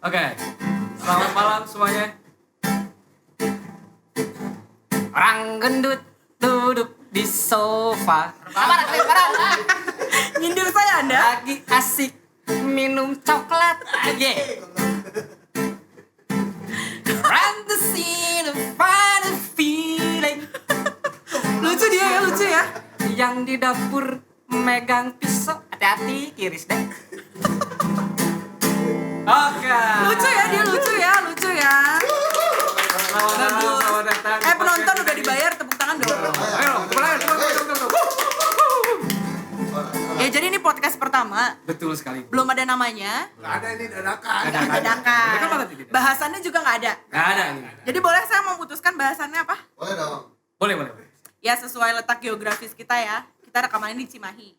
Oke, selamat malam semuanya. Orang gendut duduk di sofa. Nyindir saya Anda. Lagi asik minum coklat aja. Run the scene of find a feeling. Lucu dia ya, lucu ya. Yang di dapur megang pisau, hati-hati kiris deh. Oke. Lucu ya, dia lucu ya, lucu ya. Selamat datang. Penonton udah dibayar, tepuk tangan dong. Ayo, mulai. Ya jadi ini podcast pertama. Betul sekali. Belum ada namanya. Nggak ada ini dadakan. Dadakan. Bahasannya juga nggak ada. Nggak ada ini. Jadi boleh saya memutuskan bahasannya apa? Boleh dong. Boleh. Ya sesuai letak geografis kita ya. Kita rekamannya di Cimahi.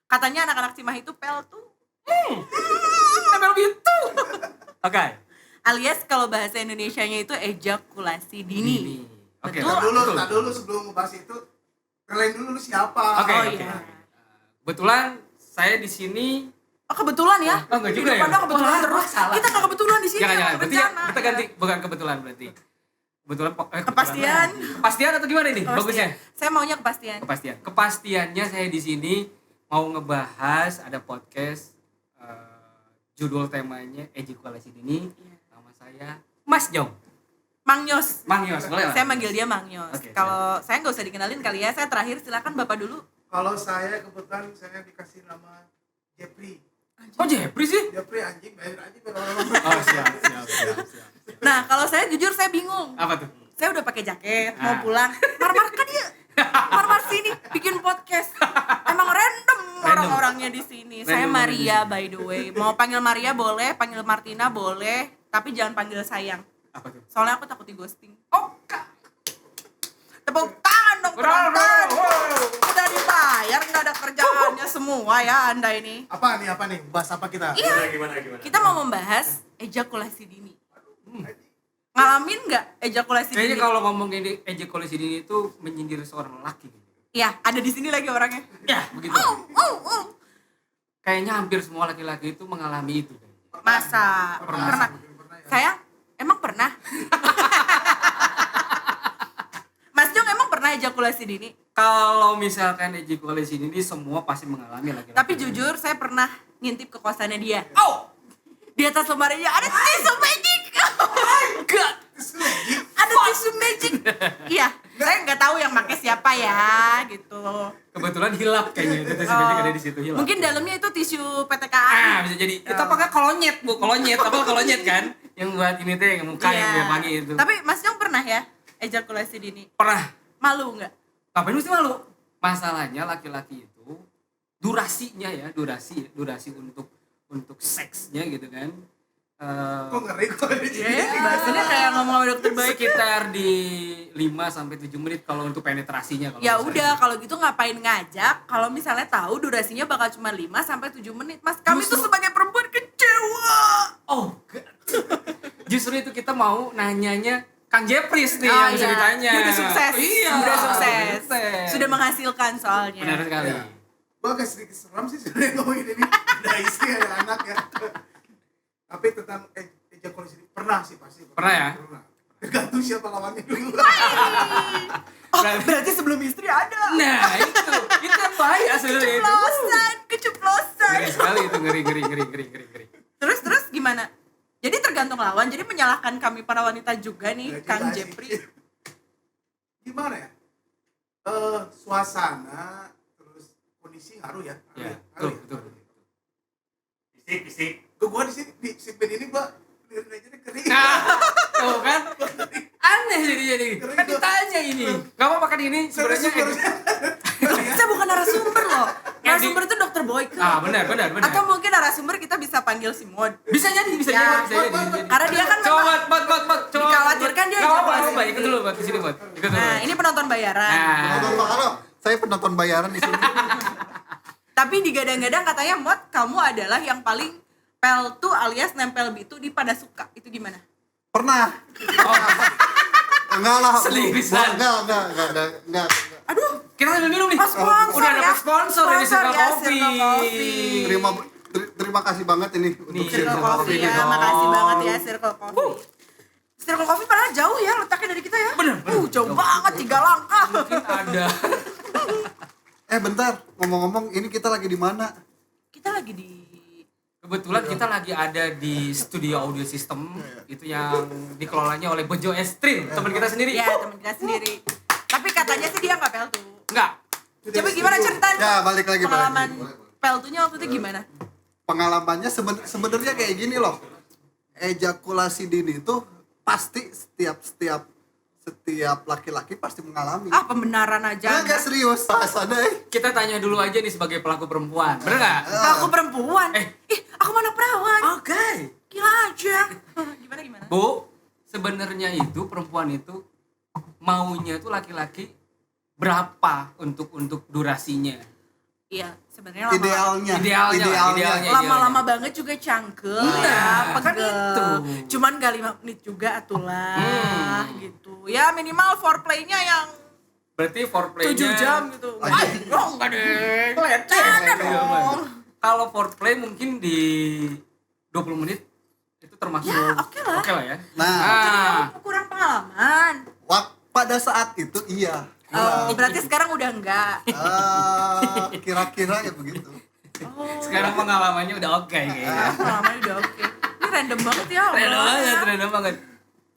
Katanya anak-anak Cimahi itu pel tuh. Nempel gitu. Oke. Alias kalau bahasa Indonesianya itu ejakulasi dini. Oke. Betul. Tak dulu sebelum ngebahas itu, kalian dulu lu siapa? Oke. Oh iya. Kebetulan saya di sini. Oh kebetulan ya? Oh enggak juga ya? Anda kebetulan Oh, terus. salah. Kita nggak kebetulan di sini. Jangan. Berarti ya, rencana. kita ganti bukan kebetulan berarti. Kebetulan Kepastian. Kepastian atau gimana ini? Bagusnya. Saya maunya kepastian. Kepastiannya saya di sini mau ngebahas ada podcast judul temanya ejakulasi dini. Nama saya Mas Jong. Mang Yos. Mang Yos, boleh lah. Saya manggil dia Mang Yos. Oke, Kalau saya nggak usah dikenalin kali ya. Saya terakhir silakan Bapak dulu. Kalau saya kebetulan saya dikasih nama Jeffrey. Oh Jeffrey sih? Jeffrey anjing, bayar aja biar orang-orang. Oh siap. Nah, kalau saya jujur saya bingung. Apa tuh? Saya udah pakai jaket, mau Ah. pulang. Marmar kan dia. Marmar sini bikin podcast. Emang random orang-orangnya di sini. Saya Random Maria by the way. Mau panggil Maria boleh, panggil Martina boleh, tapi jangan panggil sayang. Apa tuh? Soalnya aku takut di ghosting. Tepuk tangan dong Bravo. penonton. Wow. Udah dibayar, nggak ada kerjaannya semua ya Anda ini. Apa nih? Bahas apa kita? Iya. Gimana? Kita mau membahas ejakulasi dini. Ngalamin nggak ejakulasi Kayaknya dini? kalau ngomong ini ejakulasi dini itu menyindir seorang lelaki. Iya, ada di sini lagi orangnya. Ya, begitu. Oh. Kayaknya hampir semua laki-laki itu mengalami itu. Masa? Pernah. Saya emang pernah. Mas Jong emang pernah ejakulasi dini? Kalau misalkan ejakulasi dini semua pasti mengalami laki-laki. Tapi jujur saya pernah ngintip ke kosannya dia. Oh! Di atas lemarinya ada tisu magic. God. Ada tisu magic. Iya, saya nggak tahu yang pakai siapa ya, gitu. Kebetulan hilap kayaknya itu tisu magic ada di situ hilap. Mungkin dalamnya itu tisu PTKA. bisa jadi. Itu pakai kolonyet, Bu. Kolonyet kan? Yang buat ini tuh yang muka yang biar wangi itu. Tapi Mas Jong pernah ya ejakulasi dini? Pernah. Malu nggak? Ngapain mesti malu? Masalahnya laki-laki itu durasinya ya, durasi untuk seksnya gitu kan. Kok ngeri kok di sini? Bahasanya kayak ngomong sama dokter baik. Sekitar di 5-7 menit kalau untuk penetrasinya. Ya udah kalau gitu ngapain ngajak kalau misalnya tahu durasinya bakal cuma 5-7 menit. Mas, kami tuh sebagai perempuan kecewa. Oh, justru itu kita mau nanyanya Kang Jepris nih Oh, yang bisa iya. ditanya. Dia udah sukses. Iya, Udah sukses. sukses. Sudah menghasilkan soalnya. Benar sekali. Gua agak sedikit seram sih sebenarnya ngomongin ini. Ada istri, ada anak ya. Tapi tentang ejakulasi ini pernah sih pasti. Pernah ya? Pernah. Tergantung siapa lawannya dulu. Oh, berarti sebelum istri ada. Nah, itu yang bahaya sebenarnya itu. Keceplosan. Ngeri sekali itu, ngeri. Terus gimana? Jadi tergantung lawan. Jadi menyalahkan kami para wanita juga nih, Ya, Kang juga Jepri. sih. Gimana ya? Suasana terus kondisi ngaruh ya. Ya, Ngaruh betul. Fisik. Gua di sini di sipin ini gua aja kering. Nah, tuh kan aneh jadi. Kan ditanya ini. Gak mau makan ini sebenarnya. Saya bukan narasumber loh. Narasumber itu dokter Boyke. Benar. Atau mungkin narasumber kita bisa panggil si Mod. Bisa jadi. Ya, karena dia kan Coba, memang Bot. dikhawatirkan dia Gak apa-apa, ejakulasi ikut dulu, Bot. Di sini, Bot. Ikut dulu. Nah, ini penonton bayaran. Nah, Saya penonton bayaran di sini. Tapi digadang-gadang katanya Mod, kamu adalah yang paling pel tuh alias nempel bitu di pada suka. Itu gimana? Pernah. oh, Enggak lah. Selingkuhan. Enggak. Aduh, kita sambil minum nih. sponsor Udah ya. dapet sponsor dari Circle ya, Coffee. Circle Coffee. Terima kasih banget ini untuk Nih, Circle Circle Coffee Coffee. ya, dong. makasih banget ya Circle Coffee. Circle Coffee padahal jauh ya letaknya dari kita ya. Bener. Jauh banget 3 langkah. Mungkin ada. Bentar, ngomong-ngomong ini kita lagi di mana? Kita lagi di Kebetulan kita lagi ada di studio audio system itu yang dikelolanya oleh Bejo Estrin, teman kita sendiri. ya teman kita sendiri. Tapi katanya sih dia nggak peltu. Enggak. Coba gimana ceritain Ya, balik lagi, pengalaman balik lagi. peltunya waktu itu gimana? Pengalamannya sebenarnya kayak gini loh. Ejakulasi dini itu pasti setiap laki-laki pasti mengalami. Pembenaran aja. Enggak serius. Sadai. Kita tanya dulu aja nih sebagai pelaku perempuan. Bener enggak? Aku perempuan. Ih, aku mana perawan. Oke. Gila aja. Gimana? Bu, sebenarnya itu perempuan itu maunya tuh laki-laki berapa untuk durasinya? Iya, sebenarnya lama. Idealnya. Lama-lama banget juga cangkel ya, Nah, kan pegel. itu. Cuman gak 5 menit juga atulah gitu. Ya minimal foreplay-nya yang Berarti foreplaynya 7 jam gitu. Anjing. Enggak deh. Kelihatan dong. Kalau foreplay mungkin di 20 menit itu termasuk Ya, oke lah. Oke lah ya. Nah, Aku kurang pengalaman. pada saat itu iya. Berarti sekarang udah enggak. Kira-kira ya begitu. Sekarang pengalamannya udah oke kayaknya. Pengalamannya udah oke. Ini random banget ya. Random banget.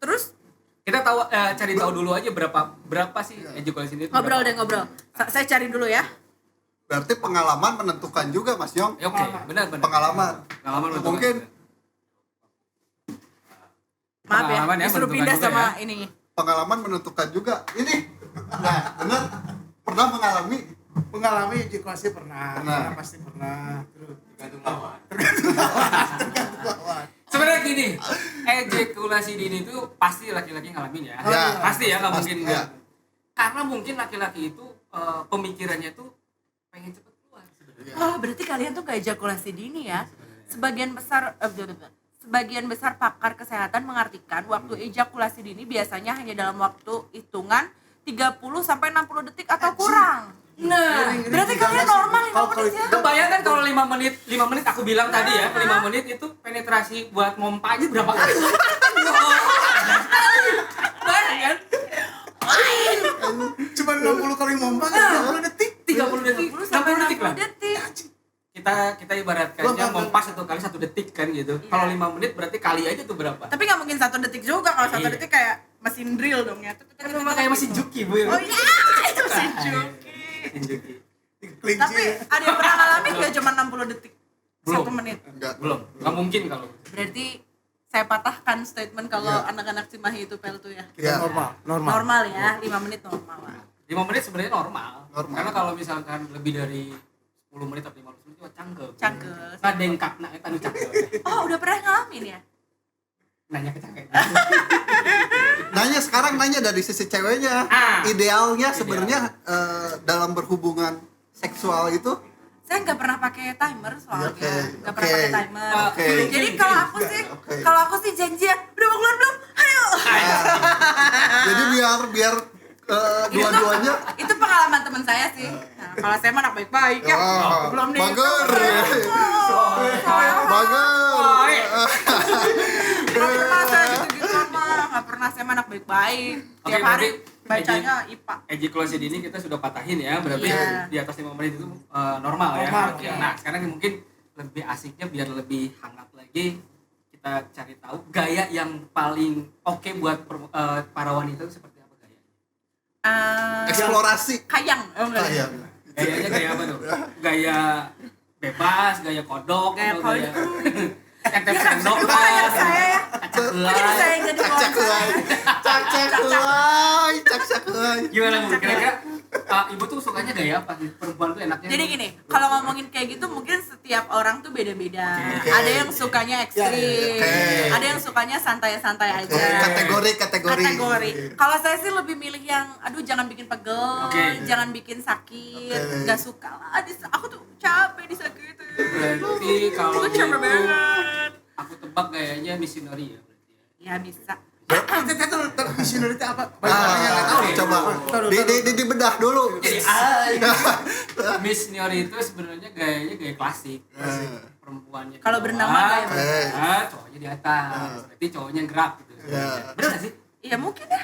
Terus Kita cari tahu dulu aja berapa sih ejakulasi ini? ngobrol deh ngobrol. Saya cari dulu ya. Berarti pengalaman menentukan juga Mas Yong. Ya, oke, benar. Pengalaman Pengalaman mungkin Maaf ya, Pengalaman ya, disuruh menentukan pindah juga sama ya. ini. pengalaman menentukan juga. Ini nah, benar pernah mengalami ejakulasi pernah. Pernah. Pasti pernah. Terus Tergantung lawan. Sebenarnya gini, ejakulasi dini itu pasti laki-laki ngalamin ya. Ya, Pasti ya, nggak pasti, mungkin ya. enggak. Karena mungkin laki-laki itu pemikirannya tuh pengen cepet keluar sebenarnya. Oh, berarti kalian tuh gak ejakulasi dini ya? Sebagian besar pakar kesehatan mengartikan waktu ejakulasi dini biasanya hanya dalam waktu hitungan 30 sampai 60 detik atau kurang. Nah, berarti kalian normal 5 menit ya? Kebayangkan kalau 5 menit aku bilang tadi ya, 5 menit itu penetrasi buat mompa aja berapa kali? Banyak kan? cuma 60 kali mompa kan 30 detik. 30 detik, 30 sampai 60 detik lah. 60 detik. Kita ibaratkannya mompa 1 kali 1 detik kan gitu. Kalau 5 menit berarti kali aja tuh berapa? Tapi nggak mungkin 1 detik juga, kalau 1 Iya. detik kayak mesin drill dong ya. Kan memang kayak mesin juki bu ya. Oh iya, itu mesin juki. Mesin juki. Kelinci. Tapi ada yang pernah ngalamin nggak cuma 60 detik? Belum. 1 menit. enggak. Belum, nggak mungkin kalau. Berarti saya patahkan statement kalau Iya. anak-anak Cimahi itu peltu ya. Ya. Normal ya, 5 menit normal lah. 5 menit sebenarnya normal. Normal. Karena kalau misalkan lebih dari 10 menit atau 15 menit itu cangkel. Cangkel. Ngadengkak nah eta nu cangkel. Oh, udah pernah ngalamin ya? Nanya ke cangkel. Nanya dari sisi ceweknya. Idealnya sebenarnya dalam berhubungan seksual itu Saya nggak pernah pakai timer soalnya. Oke, Nggak oke. pernah pakai timer. Oke. Jadi kalau Oke. aku sih janjian, udah mau keluar belum? Ayo. jadi biar dua-duanya Itu pengalaman teman saya sih. Nah, kalau saya mah anak baik-baik ya. Belum nih. bager Nggak pernah saya gitu-gitu mah. Nggak pernah, saya mah anak baik-baik. Oke, Tiap hari berarti bacanya IPA. Ejakulasi dini kita sudah patahin ya, berarti Iya. di atas 5 menit itu normal ya. Normal, Oke. oke. Nah, sekarang mungkin lebih asiknya biar lebih hangat lagi kita cari tahu gaya yang paling oke buat para wanita itu seperti apa gayanya? eksplorasi. Kayang. Oh, enggak. Iya. Gayanya gaya apa tuh? Gaya bebas, gaya kodok, Gaya atau kodok. yang tep sendok Itu kayak saya ya. acak Kok jadi saya yang jadi Cak korban? helai. Gimana Bu? Kira-kira ibu tuh sukanya gaya apa sih? Perempuan tuh enaknya? Jadi gini, kalau ngomongin kayak gitu mungkin setiap orang tuh beda-beda. Oke. Ada yang sukanya ekstrim, Oke. ada yang sukanya santai-santai aja. Kategori. Kategori. Kalau saya sih lebih milih yang, aduh jangan bikin pegel, Oke. jangan bikin sakit, Oke. nggak suka lah. Aku tuh capek disakitin. Berarti kalau Gue capek gitu banget. aku tebak gayanya missionary ya berarti ya. Ya bisa. Kita tuh missionary itu apa? Coba di bedah dulu. Jadi Miss Niori itu sebenarnya gayanya gaya klasik. perempuannya. Kalau berenang mah kayak nah, cowoknya di atas. Berarti cowoknya gerak gitu. Bener gak sih? Iya mungkin ya.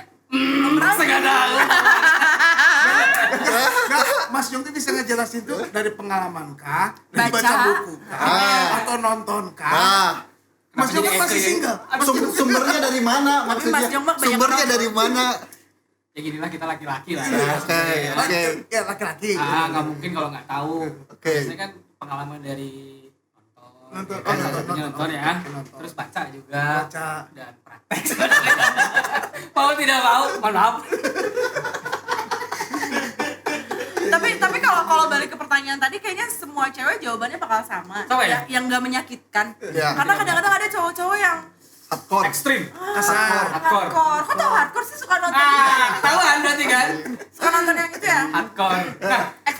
Merasa gak tahu. Nggak, Mas Yongki bisa ngejelasin itu dari pengalaman kah? Dari Baca. baca buku kah? Atau nonton kah? Mas Kenapa Yongki jadi masih SD? single? Sumbernya dari mana Mas maksudnya? Jong mah banyak Sumbernya nonton. dari mana? Ya ginilah kita laki-laki lah. Oke. Ya laki-laki. Nggak mungkin kalau nggak tahu. Oke. Biasanya kan pengalaman dari Nonton. kan Oh, salah satunya nonton ya. Nonton. Terus baca juga. Baca. Dan praktek. Mau tidak mau, mohon maaf. Tapi kalau balik ke pertanyaan tadi kayaknya semua cewek jawabannya bakal sama. Sama ya? Yang nggak menyakitkan. Ya. Karena kadang-kadang ada cowok-cowok yang Hardcore. Ekstrim. Kasar. Hardcore. Kok tau hardcore sih suka nonton gitu ya? Ketahuan berarti kan? Suka nonton yang itu ya? Hardcore. Nah, X.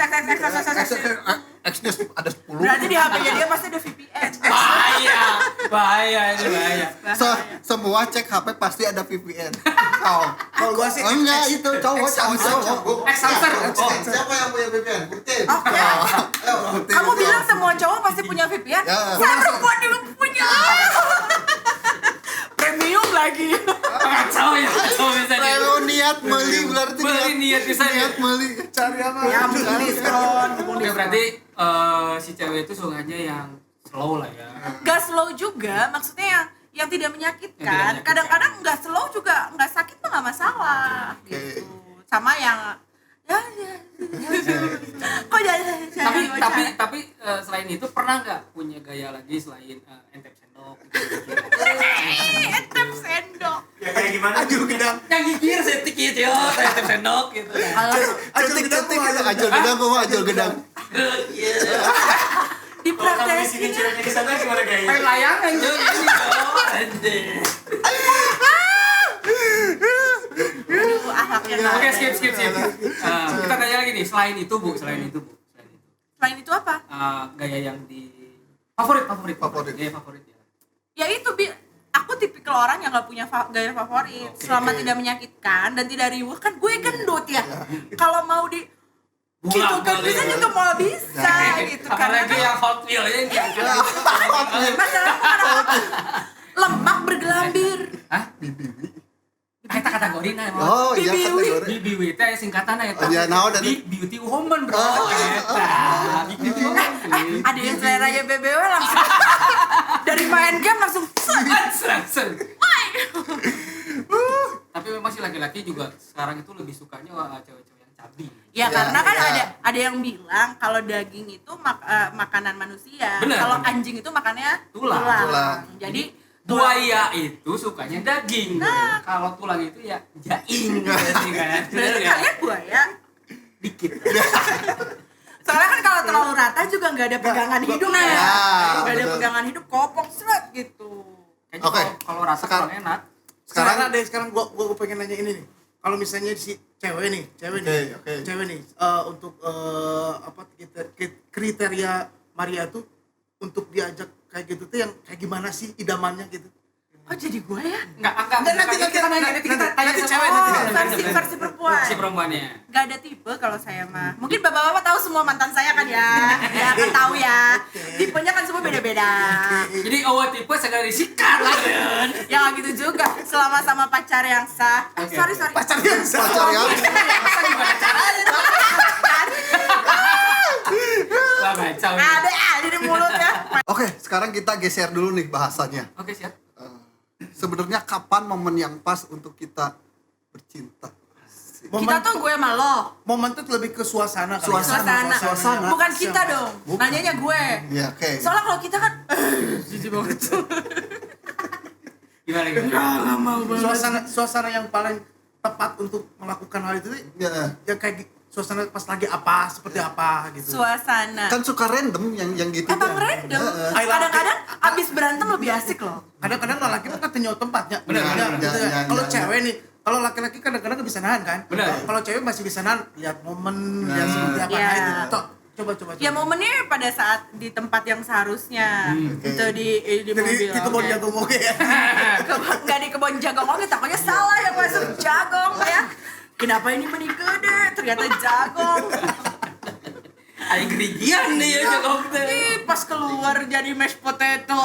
X-nya ada 10. Berarti di HP-nya dia pasti ada VPN. bahaya ini bahaya. Semua cek HP pasti ada VPN. Kalau gua sih Enggak, itu cowok. Exhauster. Oh. Siapa yang punya VPN? Putin. Oke. Kamu bilang semua cowok pasti punya VPN? Ya. Saya perempuan juga punya. Premium lagi. Kacau ya. Kacau bisa dia. Kalau niat beli berarti Beli niat bisa dia. niat beli. cari apa? Ya mungkin diskon. Ya berarti si cewek itu sukanya yang slow lah ya. Gak slow juga, maksudnya yang tidak menyakitkan. Kadang-kadang nggak slow juga nggak sakit mah nggak masalah. Oke. Gitu. Sama yang ya. Kok jadi Tapi selain itu pernah nggak punya gaya lagi selain entep sendok? Entep sendok. Ya kayak gimana? Ajul gedang. Yang gigir setik gitu, entep sendok gitu. Ajul gedang tuh Ajul gedang gua ajul gedang. Kalau kamu di sini Dipraktekin. ceweknya di sana gimana Kayak kayaknya? layangan juga gini dong. Anjir. Aduh, akhlaknya nggak Oke, ada. skip. Kita tanya lagi nih, selain itu bu. Selain itu apa? Gaya yang di favorit. Gaya favorit ya. Ya itu aku tipikal orang yang nggak punya gaya favorit. Oke. Selama tidak menyakitkan dan tidak riuh, kan gue gendut ya. Kalau mau di gitu kan bisa juga mau bisa gitu karena Apalagi yang Hot Wheel ya yang diangkat. masalahnya kan lemak bergelambir. Hah? Kita kategori nah. Oh, iya Bibiwi. kategori. BBW itu singkatan eta. Ya, naon eta? Big Beauty Woman, bro. Eta. Big Beauty Woman. Ada yang seleranya BBW langsung dari main game langsung Langsung. Tapi memang sih laki-laki juga sekarang itu lebih sukanya cewek-cewek yang cabi. ya, Ya, karena kan ya. ada yang bilang kalau daging itu makanan manusia. Bener, Kalau bener. anjing itu makannya Tulang. Jadi Buaya itu sukanya daging. Kalau tulang itu ya jaing berarti kan. berarti ya? kalian buaya. Dikit. Soalnya kan kalau terlalu rata juga nggak ada pegangan hidup ya. Ya, Nggak ada betul. pegangan hidup kopong seret gitu. Kayaknya Oke. kalau rasa Sekarang- kurang enak. Sekarang gua pengen nanya ini nih. Kalau misalnya si cewek nih, Oke. cewek nih, untuk apa kriteria Maria tuh untuk diajak kayak gitu tuh yang kayak gimana sih idamannya gitu? Oh jadi gue ya? Enggak, Nanti kita nanya, nanti kita tanya nanti sama- cewek, nanti Oh, cewek. versi perempuan. Si perempuannya. Gak ada tipe kalau saya mah. Mungkin bapak-bapak tahu semua mantan saya kan ya. Ya kan tahu ya. Tipenya kan semua beda-beda. Jadi tipe segala disikat lah kan. Ya nggak gitu juga. Selama sama pacar yang sah. Oke. Sorry. Pacar yang Pacar ya. Gimana caranya? Wah, kacau. Ada di mulut ya. Oke, sekarang kita geser dulu nih bahasanya. Oke, siap. Sebenarnya kapan momen yang pas untuk kita bercinta? Kita tuh gue sama lo. momen tuh lebih ke suasana kali ya. Suasana. Bukan kita dong. Bukan. Nanyanya gue. Ya, oke. Soalnya kalau kita kan jijik banget. Gimana? Suasana yang paling tepat untuk melakukan hal itu tuh Ya. yang kayak suasana pas lagi apa, seperti apa gitu. Suasana. Kan suka random yang gitu. Emang kan? random. Heeh. Kadang-kadang abis berantem lebih asik loh. Kadang-kadang laki kan tenyo tempatnya. Benar, Gitu benar. ya. Ya, Kalau ya, cewek nih, kalau laki-laki kadang-kadang nggak bisa nahan kan. Benar. Kalau cewek masih bisa nahan, lihat momen, Nah. lihat seperti apa. Iya. Nah, itu. Coba. Ya momennya pada saat di tempat yang seharusnya. Itu di Jadi mobil. itu mau oke. jago moge ya. Nggak di kebun jagong oke, takutnya salah yang masuk jagong ya. Kenapa ini menikah deh? Ternyata jagong. Aing gerigian nih ya cakep teh. Ih, pas keluar jadi mashed potato.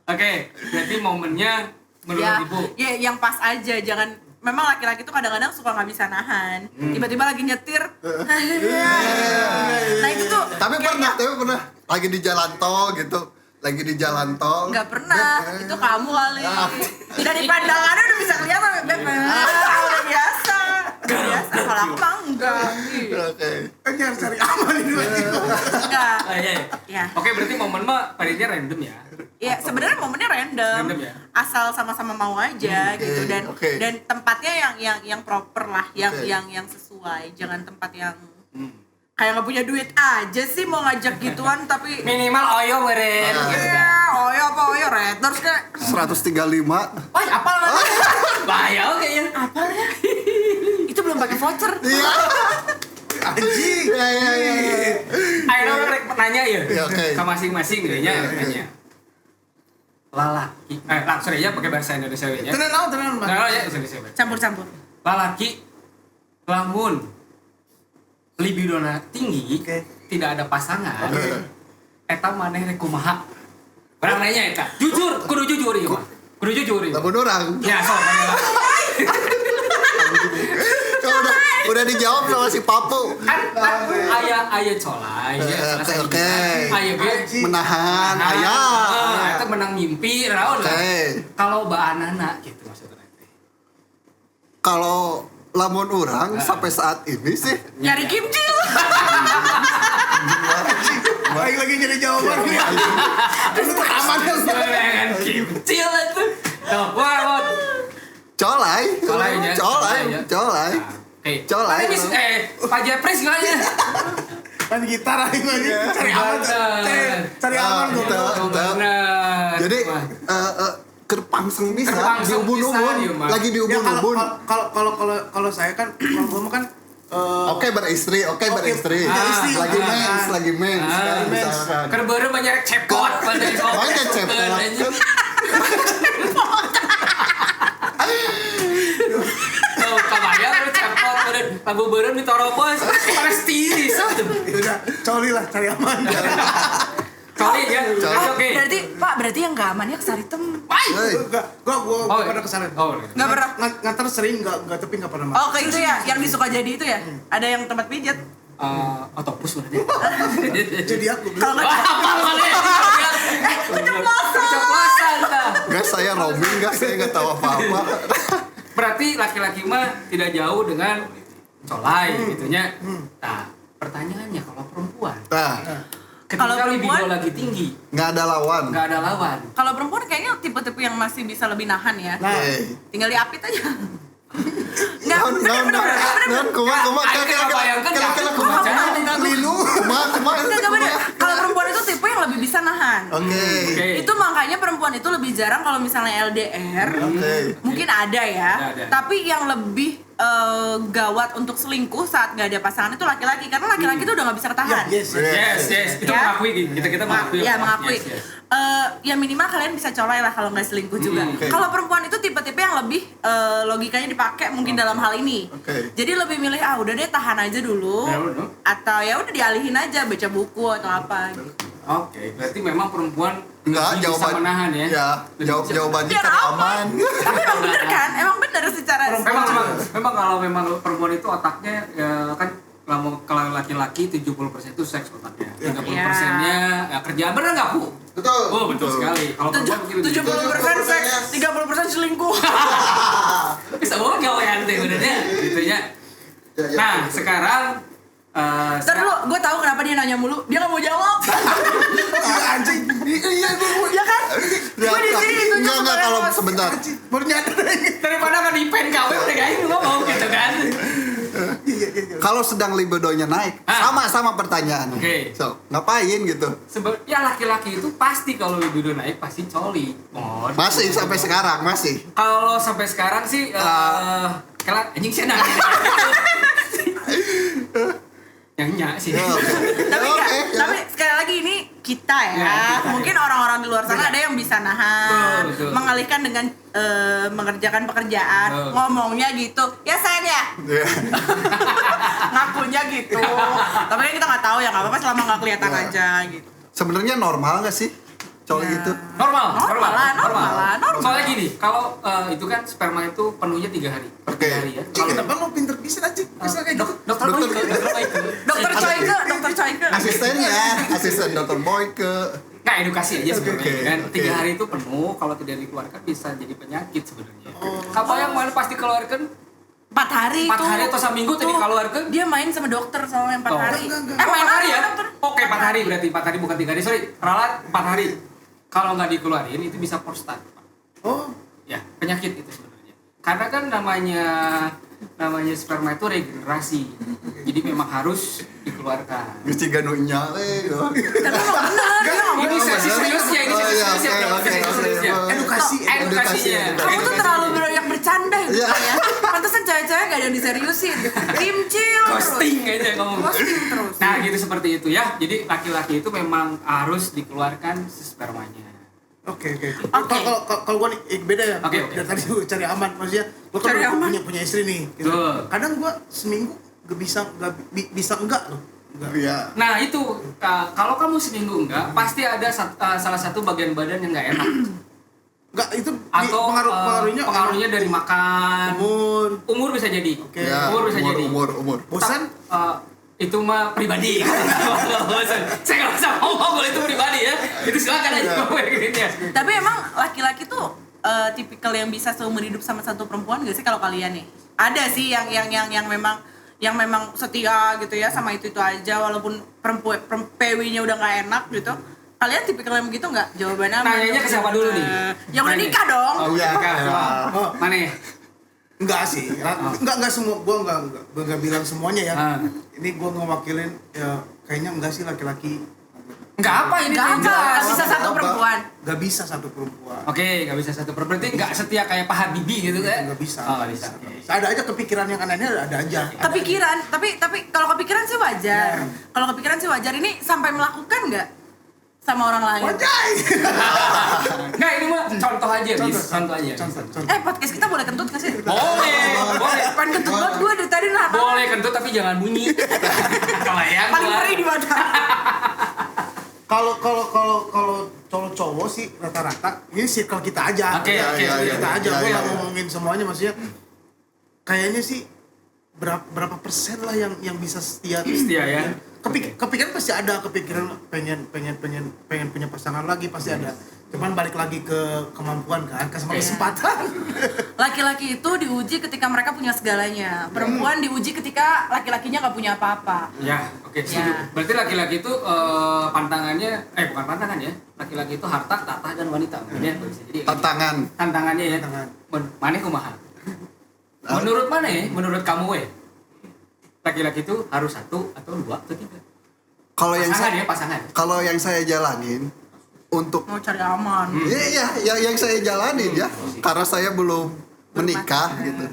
Oke, berarti momennya menurut Ibu. Ya, yang pas aja, jangan. Memang laki-laki tuh kadang-kadang suka nggak bisa nahan. Tiba-tiba lagi nyetir. Nah itu tuh. Tapi pernah lagi di jalan tol gitu. Lagi di jalan tol. Nggak pernah. Itu kamu kali. Dari pandangannya udah bisa kelihatan, Beb. Udah biasa. Udah biasa. Kalau aku mah enggak. Oke. Kan harus cari aman ini. Enggak. Iya. Ya. Oke, berarti momen mah parinya random ya. Ya sebenarnya momennya random, Random ya? asal sama-sama mau aja gitu oke. dan tempatnya yang proper lah, Oke. yang sesuai, jangan tempat yang kayak nggak punya duit aja sih mau ngajak gituan tapi Minimal oyo meren. ya oyo apa oyo Raiders kayak 135. oh apa lah Bahaya kayaknya. apa ya itu belum pakai voucher. Iya. Anjing. Iya. Akhirnya orang rek nanya ya. Iya, oke. Ke masing-masing kayaknya nanya. Lalaki. Langsung aja pakai bahasa Indonesia ya. Tenan, Mas. Nah, ya Indonesia. Campur-campur. Lalaki lamun libidona tinggi, Oke. tidak ada pasangan. Oke. Eta maneh rek kumaha? Orang nanya eta. Jujur, kudu jujur ieu mah. Kudu jujur ieu. Lamun orang. Ya, sok. Udah dijawab sama si Papu. Kan aya colai ya. Oke. Aya ge Menahan ayah. Eta menang mimpi naon lah. Oke. Kalau baanana gitu maksudnya. Kalau lamun orang sampai saat ini sih Nyari kimchi. Baik lagi nyari jawaban nih. Terus aman kan. Dengan kecil itu. Tuh, wah. colai. Oke. Colai. Pak Jepres gimana? Kan gitar aing mah nih. Cari aman. Cari aman Gitu. dong. Bener. Jadi kerpangseng bisa Kerpangseng diubun-ubun, pisan, iya, Mas. lagi Ya diubun-ubun. kalau saya kan kalau gua mah kan Oke beristri. Istri, Lagi mens kan mens. misalkan. Kerbeureuh banyak cepot pada Makanya cepot. Tuh, kabayang lu cepot pada lagu beureum ditorobos. Palestina tuh. udah coli lah cari aman. Kali ya. Coli. Oke. Berarti yang nggak aman ya kesaritem. Hei. Gua pernah kesana. Oh. Nggak pernah. Ngantar sering enggak tapi enggak pernah. Oh kayak itu ya, yang disuka jadi itu ya. Ada yang tempat pijat. Otopus udah deh. Jadi aku Kalau nggak Apa kali? Keceplosan dah. Guys saya roaming guys, saya nggak tahu apa-apa. Berarti laki-laki mah tidak jauh dengan colai gitunya. Nah, pertanyaannya kalau perempuan Nah, ketika Kalau libido perempuan- lagi tinggi, nggak ada lawan. nggak ada lawan. Kalau perempuan kayaknya tipe-tipe yang masih bisa lebih nahan ya. Nah, Tinggal diapit aja. Enggak, Non, kumaha Ayo kita bayangkan ya. Enggak bener. Kalau perempuan itu tipe yang lebih bisa nahan. Oke. Itu makanya perempuan itu lebih jarang kalau misalnya LDR. Oke. Mungkin ada ya. Ada. Tapi yang lebih gawat untuk selingkuh saat nggak ada pasangan itu laki-laki, karena laki-laki itu udah nggak bisa ketahan. yes. Yes. Itu Ya. mengakui kita mengakui. Ya mengakui. Yes. Ya minimal kalian bisa colai lah kalau nggak selingkuh juga. Oke. Kalau perempuan itu tipe-tipe yang lebih logikanya dipakai mungkin dalam hal ini. Oke. Jadi lebih milih udah deh tahan aja dulu. Ya udah. Atau ya udah dialihin aja baca buku atau apa gitu. Oke, berarti memang perempuan Enggak, lebih bisa jawaban menahan ya. Ya, Lebih bisa jawabannya Biar cari aman. aman. Tapi emang bener kan? Emang bener secara Memang kalau memang perempuan itu otaknya ya kan kalau laki-laki 70% itu seks otaknya. 30%-nya ya kerjaan, bener nggak Bu? Betul. Oh betul sekali. Kalau perempuan mungkin lebih 70% seks, 30% selingkuh. bisa banget gawean teh benernya gitu ya. Nah sekarang Ntar dulu, gue tahu kenapa dia nanya mulu. Dia nggak mau jawab. Anjing. Iya gua Ya kan? Gue di sini ditunjuk Enggak sebagai kalau host. sebentar. baru nyadar. daripada kan di pen KW udah kayak lu mau gitu kan. Iya. Kalau sedang libidonya naik, sama pertanyaan. Oke. So, ngapain gitu? Ya laki-laki itu pasti kalau libido naik pasti coli. Masih sampai sekarang masih. Kalau sampai sekarang sih kalau anjing sih nah. Yang nyak sih. Ya, oke. Tapi Oke, enggak, ya. tapi sekali lagi ini kita ya. Ya, kita, Mungkin orang-orang di luar sana ada yang bisa nahan, Betul. mengalihkan dengan mengerjakan pekerjaan, Betul. ngomongnya gitu. Ya sayang ya. Iya. Ngakunya gitu. Tapi kan kita nggak tahu ya, nggak apa-apa selama nggak kelihatan Ya. aja gitu. Sebenarnya normal nggak sih cowok Ya. gitu? Normal. Normal. Soalnya gini, kalau itu kan sperma itu penuhnya 3 hari. Per Oke. 3 hari ya. Cik, kenapa lo pinter bisa aja? Bisa kayak gitu. Dokter Boyke. Dokter Coyke. Asisten dokter Boyke. Nah, edukasi aja sebenarnya Oke, kan. oke. 3 hari itu penuh, kalau tidak dikeluarkan bisa jadi penyakit sebenarnya. Apa yang mana pasti keluarkan 4 hari 4 tuh. hari atau seminggu tadi Tuh, keluarkan? dia main sama dokter selama 4 Oh. hari. Enggak. Main 4 hari ya? dokter. Oke, 4 hari berarti 4 hari bukan 3 hari. Sorry, ralat 4 hari. Kalau nggak dikeluarin itu bisa prostat. Oh, Ya, penyakit itu sebenarnya. Karena kan namanya sperma itu regenerasi. Jadi memang harus dikeluarkan. Geus ciga nu nyale. Tapi emang bener, dia ngomong. Ini sesi seriusnya, ini Oh, sesi iya, seriusnya. oke, Sesi oke, seriusnya. oke. edukasi. Edukasinya. Kamu tuh terlalu banyak bercanda gitu Iya. ya. Pantesan cewek-cewek gak ada yang diseriusin. Tim chill terus. Ghosting aja ngomong. Ghosting terus. Nah, gitu seperti itu ya. Jadi laki-laki itu memang harus dikeluarkan si spermanya. Oke. Kalau gua nih beda ya. Oke. Dari tadi gua cari aman, maksudnya gua kan Cari udah aman. punya istri nih. Gitu. Betul. Kadang gua seminggu gak bisa enggak loh. Enggak. Iya. Nah, itu kalau kamu seminggu enggak, pasti ada salah satu bagian badan yang enggak enak. Enggak, itu Atau pengaruhnya dari makan. Umur bisa jadi. Oke. Ya, Umur bisa jadi. umur. bosan. Itu mah pribadi. Saya nggak bisa ngomong kalau itu pribadi ya. Itu silakan aja ngomong kayak gini ya. Tapi emang laki-laki tuh tipikal yang bisa seumur hidup sama satu perempuan gak sih kalau kalian nih? Ada sih yang memang setia gitu ya sama itu aja walaupun PW-nya udah nggak enak gitu. Kalian tipikal yang begitu nggak? Jawabannya Nanyanya ke siapa dulu nih? Yang udah nikah dong. Oh, Iya. nikah. Oh. Mana ya? Enggak sih. Enggak semua, gua enggak bilang semuanya ya. Ah. Ini gua ngewakilin ya kayaknya enggak sih laki-laki Enggak apa ini Nggak yang apa, jelas. nggak bisa satu Apa? perempuan. enggak bisa satu perempuan. Oke, nggak bisa satu perempuan. Berarti nggak setia kayak Pak Habibie gitu kan? Enggak bisa. Oh, nggak bisa. Oke. Ada aja kepikiran yang aneh ada aja. Kepikiran, tapi kalau kepikiran sih wajar. Kalau kepikiran sih wajar. Ini sampai melakukan nggak sama orang lain? Wajay. Nggak, ini mah contoh aja, Bis. Contoh aja. Contoh. Podcast kita boleh kentut gak sih? Boleh. Pengen kentut banget gue dari tadi nah. Boleh kentut tapi jangan bunyi. Kelayang Paling gua. perih di badan. Kalau cowok sih rata-rata ini circle kita aja. Oke, Ya, oke, circle oke. kita aja. Ya, Gua ya, nggak ya. ngomongin semuanya, maksudnya kayaknya sih berapa persen lah yang bisa setia. Setia ya. Kepikiran pasti ada, kepikiran pengen punya pasangan lagi pasti ada. Cuman balik lagi ke kemampuan kan, ke sama Oke. kesempatan. Laki-laki itu diuji ketika mereka punya segalanya. Perempuan diuji ketika laki-lakinya nggak punya apa-apa. Ya, oke, setuju. Ya. Berarti laki-laki itu pantangannya, bukan pantangan ya. Laki-laki itu harta, tahta, dan wanita. Mungkin ya, bisa jadi. Tantangan. Tantangannya ya. Tantangan. Mana kumaha? Menurut mana ya? Menurut kamu laki-laki itu harus 1 atau 2 atau 3? Kalau yang Pasangan saya ya, pasangan. kalau yang saya jalanin untuk Mau cari aman. Iya, yang saya jalanin ya, karena saya belum menikah gitu.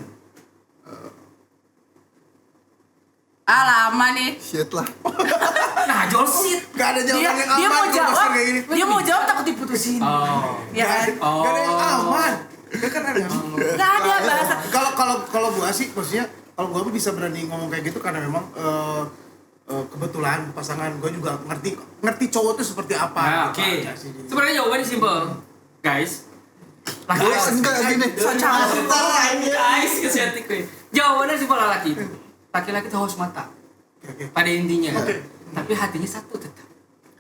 Lama nih. Shit lah. Nah, Jolsit. Gak ada jawaban yang Dia aman mau kalau jawab. masalah kayak gini. Dia mau jawab takut diputusin. Oh. Ya kan? Gak ada yang aman. Ya kan ada. Nggak ada bahasa. Kalau gua sih maksudnya kalau gua bisa berani ngomong kayak gitu karena memang kebetulan pasangan gua juga ngerti cowok tuh seperti apa. Nah, Gitu oke. aja sih. Sebenarnya jawabannya simpel. Guys. Guys, enggak gini. Guys, kesetik gue. Jawabannya simpel laki. Laki-laki itu haus mata. Oke. Pada intinya. Oke. Tapi hatinya satu tetap.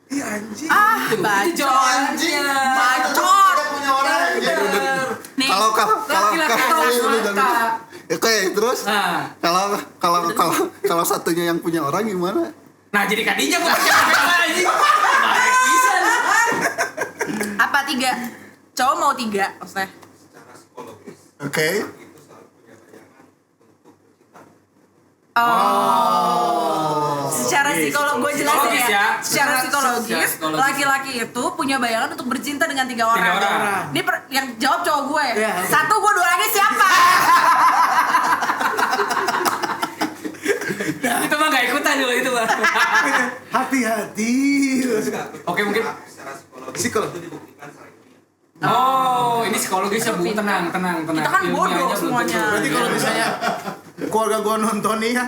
Iya anjing. Itu bacot. jawabannya. Bacot. Punya orang Bener. Nih. Kalau Laki-laki itu haus mata. Oke, terus Nah, kalau satunya yang punya orang gimana? nah jadi kadinya bukan lagi. Baik bisa. Apa 3? Cowok mau 3 maksudnya. Oke. Secara psikolog gue jelasin Psikologis ya. ya. Secara psikologis, Secara psikologis. laki-laki itu punya bayangan untuk bercinta dengan 3 orang. 3 orang. Ini yang jawab cowok gue. Iya. 1 gue 2 lagi siapa? Itu mah gak nggak ikutan dulu itu bang. Hati-hati. Oke mungkin. Psikolog. Oh ini psikologisnya bu, tenang. Kita kan bodoh Ilmiahnya belum semuanya. tentu. Berarti kalau misalnya keluarga gua nonton nih ya.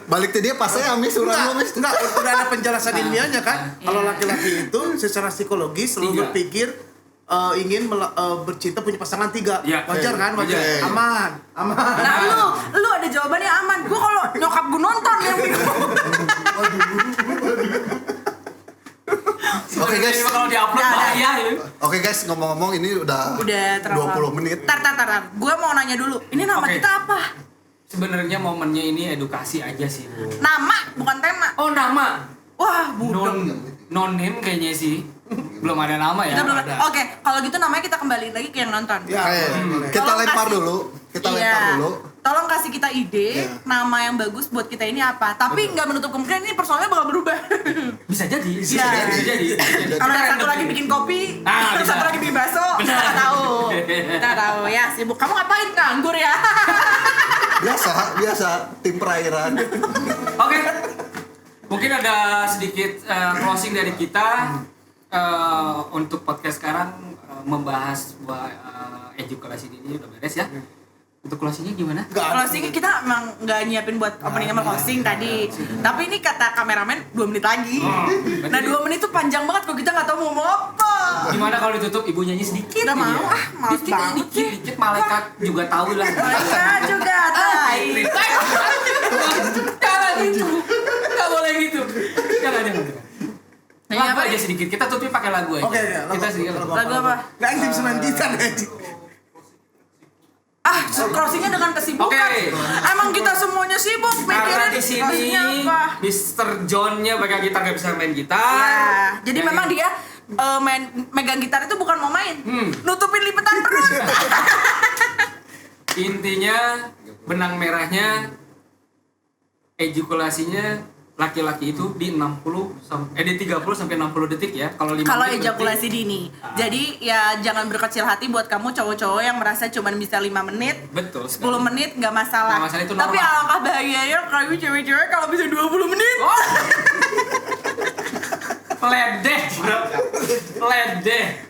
Balik ke dia pas saya Amis urang lu Mis. Enggak, udah ada penjelasan ilmiahnya kan. Kalau laki-laki itu secara psikologis selalu 3. berpikir ingin bercinta punya pasangan 3. Ya. Wajar kan? Wajar. Oke. Aman. Nah lu ada jawabannya aman. Gue kalau nyokap gue nonton yang bingung. Oke guys. Kalau diupload Nggak ada. bahaya ini. Oke guys, ngomong-ngomong ini udah terlalu 20 menit. Tar. Gue mau nanya dulu. Ini nama Oke. kita apa? Sebenarnya momennya ini edukasi aja sih bu. Nama bukan tema. Oh nama. Wah bodoh. Non name kayaknya sih. Belum ada nama ya. Kita belum. Ada. Oke, kalau gitu namanya kita kembaliin lagi ke yang nonton. Ya, Oke, boleh. kita Tolong lempar kasih- dulu. Kita Iya. lempar dulu. Tolong kasih kita ide Iya. nama yang bagus buat kita ini apa. Tapi nggak menutup kemungkinan ini personalnya bakal berubah. Bisa jadi. Bisa jadi. Kalau yang Kita satu random. lagi bikin kopi, Ah, terus bisa. satu lagi bikin bakso, kita nggak tahu. Kita nggak tahu ya sibuk. Kamu ngapain nganggur ya? Biasa tim perairan. Oke. Mungkin ada sedikit closing dari kita untuk podcast sekarang membahas sebuah edukasi ini udah beres ya. Untuk closingnya gimana? Closing kita emang nggak nyiapin buat opening sama closing tadi. Tapi ini kata kameramen 2 menit lagi. Nah 2 menit tuh panjang banget kalau kita nggak tahu mau ngomong apa. Gimana kalau ditutup ibu nyanyi sedikit? Nggak mau, aja? males Dikit aja, banget sih. dikit malaikat juga tahu lah. Mereka juga tai. Jangan gitu. Nggak boleh gitu. Jangan. Nyanyi Lagu apa aja nih? sedikit. Kita tutup pakai lagu aja. Oke, ya, Kita sedikit lagu. Lagu apa? Nggak intim semen kita anjing. Closingnya dengan kesibukan. Oke. Emang kita semuanya sibuk Karena mikirin di sini closingnya apa. Mr. John-nya pegang gitar nggak bisa main gitar. Ya, jadi Yang memang dia megang gitar itu bukan mau main, nutupin lipetan perut. intinya benang merahnya ejakulasinya laki-laki itu di 30 sampai 60 detik ya. Kalau 5 Kalau menit ejakulasi dini. Jadi ya jangan berkecil hati buat kamu cowok-cowok yang merasa cuma bisa 5 menit. betul 10 sekali. menit nggak masalah. Nggak masalah, itu Tapi normal. alangkah bahagianya kalau cewek-cewek kalau bisa 20 menit. Oh. Ledeh. Ledeh.